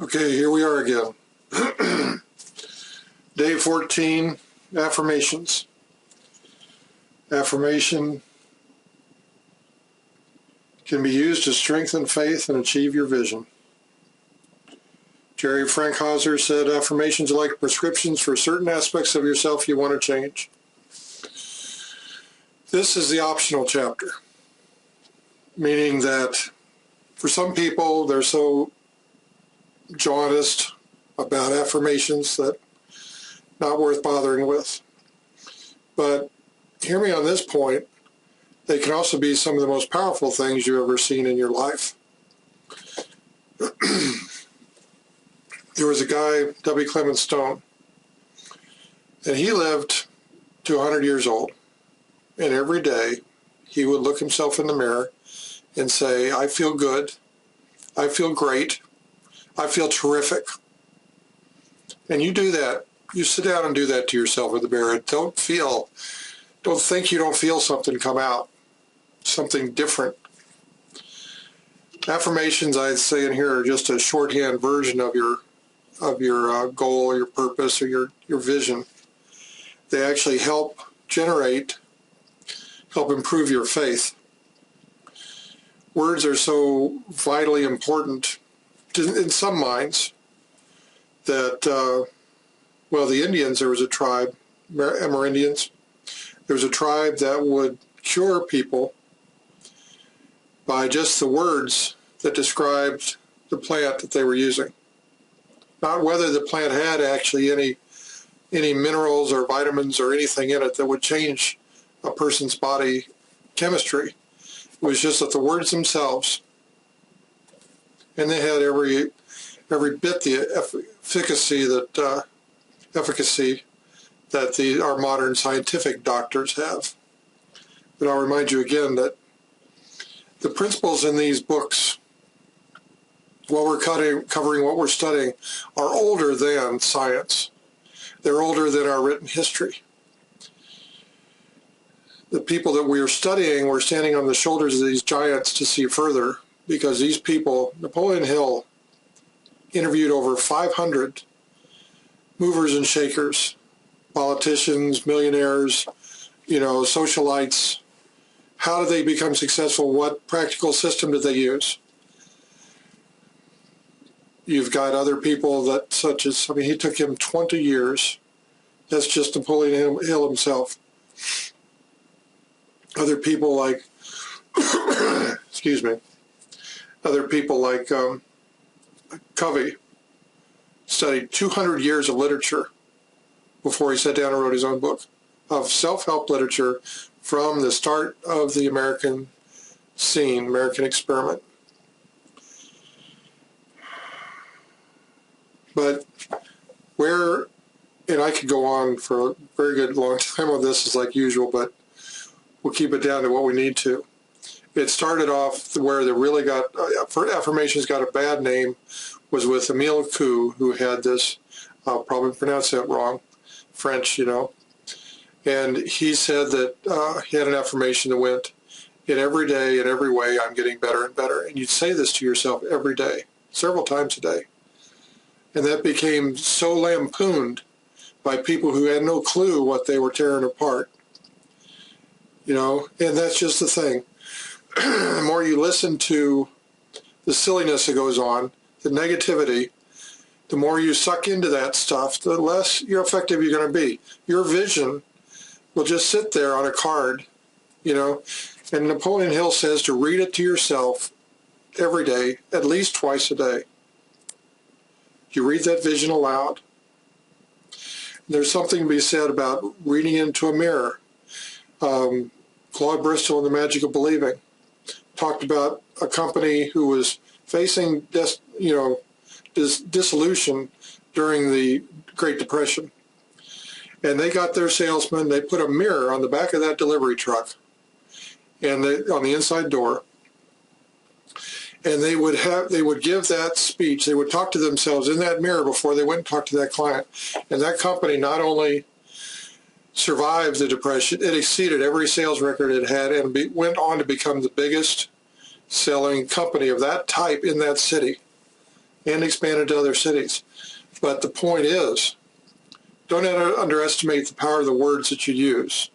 Okay, here we are again. Day 14, affirmations. Affirmation can be used to strengthen faith and achieve your vision. Jerry Frankhauser said, affirmations are like prescriptions for certain aspects of yourself you want to change. This is the optional chapter, meaning that for some people, they're so jaundiced about affirmations that not worth bothering with. But hear me on this point, they can also be some of the most powerful things you've ever seen in your life. There was a guy, W. Clement Stone, and he lived to 100 years old. And every day he would look himself in the mirror and say, I feel good, I feel great, I feel terrific. And you do that. You sit down and do that to yourself in the mirror. Don't think you don't feel something come out, something different. Affirmations, I'd say in here, are just a shorthand version of your goal, or your purpose, or your vision. They actually help improve your faith. Words are so vitally important in some minds that, the Indians, there was a tribe, Amerindians, there was a tribe that would cure people by just the words that described the plant that they were using. Not whether the plant had actually any minerals or vitamins or anything in it that would change a person's body chemistry. It was just that the words themselves, and they had every bit the efficacy that our modern scientific doctors have. But I'll remind you again that the principles in these books, what we're covering, what we're studying, are older than science. They're older than our written history. The people that we are studying, we're standing on the shoulders of these giants to see further, because these people, Napoleon Hill interviewed over 500 movers and shakers, politicians, millionaires, socialites. How did they become successful? What practical system did they use? You've got other people that, he took him 20 years. That's just Napoleon Hill himself. Other people like, Covey studied 200 years of literature before he sat down and wrote his own book of self-help literature from the start of the American scene, American experiment. But and I could go on for a very good long time on this, is like usual, but we'll keep it down to what we need to. It started off where they really affirmations got a bad name, was with Emile Coué, who had this, I'll probably pronounce that wrong, French, and he said that he had an affirmation that went, in every day, in every way, I'm getting better and better. And you'd say this to yourself every day, several times a day. And that became so lampooned by people who had no clue what they were tearing apart. And that's just the thing. The more you listen to the silliness that goes on, the negativity, the more you suck into that stuff, the less effective you're going to be. Your vision will just sit there on a card, And Napoleon Hill says to read it to yourself every day, at least twice a day. You read that vision aloud. There's something to be said about reading into a mirror. Claude Bristol in The Magic of Believing talked about a company who was facing dissolution during the Great Depression. And they got their salesman, they put a mirror on the back of that delivery truck and on the inside door. And they would give that speech, they would talk to themselves in that mirror before they went and talked to that client. And that company not only survived the Depression, it exceeded every sales record it had and went on to become the biggest selling company of that type in that city. and expanded to other cities. But the point is, don't underestimate the power of the words that you use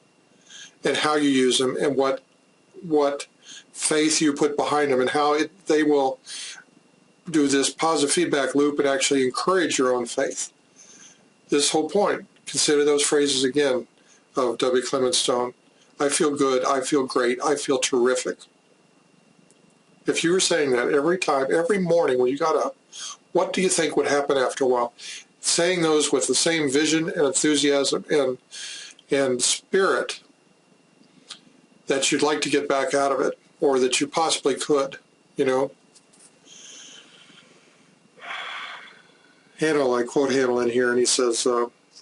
and how you use them and what faith you put behind them and how they will do this positive feedback loop and actually encourage your own faith. This whole point, consider those phrases again of W. Clement Stone. I feel good, I feel great, I feel terrific. If you were saying that every time, every morning when you got up, what do you think would happen after a while? Saying those with the same vision and enthusiasm and spirit that you'd like to get back out of it, or that you possibly could, you know. Hanel, I quote Hanel in here, and he says,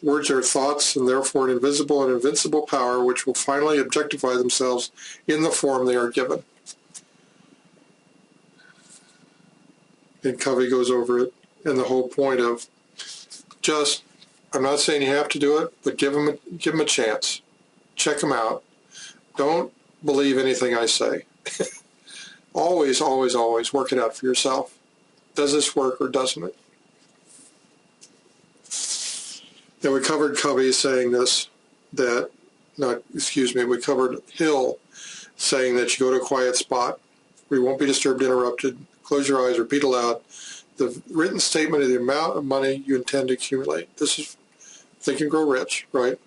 words are thoughts, and therefore an invisible and invincible power which will finally objectify themselves in the form they are given. And Covey goes over it, and the whole point of just, I'm not saying you have to do it, but give them a chance. Check them out. Don't believe anything I say. Always, always, always work it out for yourself. Does this work or doesn't it? And we covered Covey saying this, we covered Hill saying that you go to a quiet spot where you won't be disturbed, interrupted, close your eyes, repeat aloud the written statement of the amount of money you intend to accumulate. This is Think and Grow Rich, right?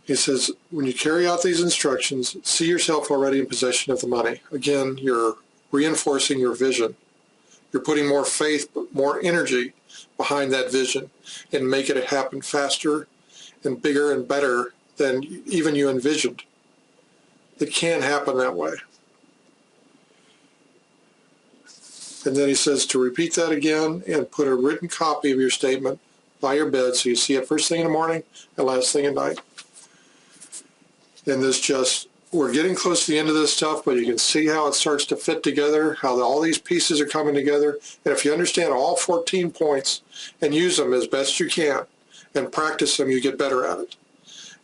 He says, when you carry out these instructions, see yourself already in possession of the money. Again, you're reinforcing your vision. You're putting more faith, more energy behind that vision and make it happen faster and bigger and better than even you envisioned. It can happen that way. And then he says to repeat that again and put a written copy of your statement by your bed so you see it first thing in the morning and last thing at night. And this just, we're getting close to the end of this stuff, but you can see how it starts to fit together, how all these pieces are coming together. And if you understand all 14 points and use them as best you can and practice them, you get better at it.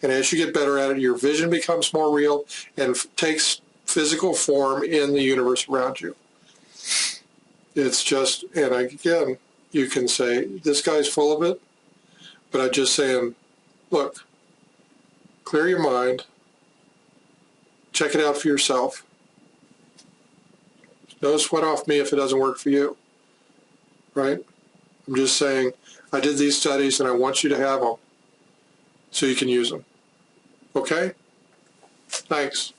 And as you get better at it, your vision becomes more real and takes physical form in the universe around you. It's just, and again, you can say, this guy's full of it, but I'm just saying, look, clear your mind, check it out for yourself. No sweat off me if it doesn't work for you, right? I'm just saying, I did these studies and I want you to have them so you can use them. Okay? Thanks.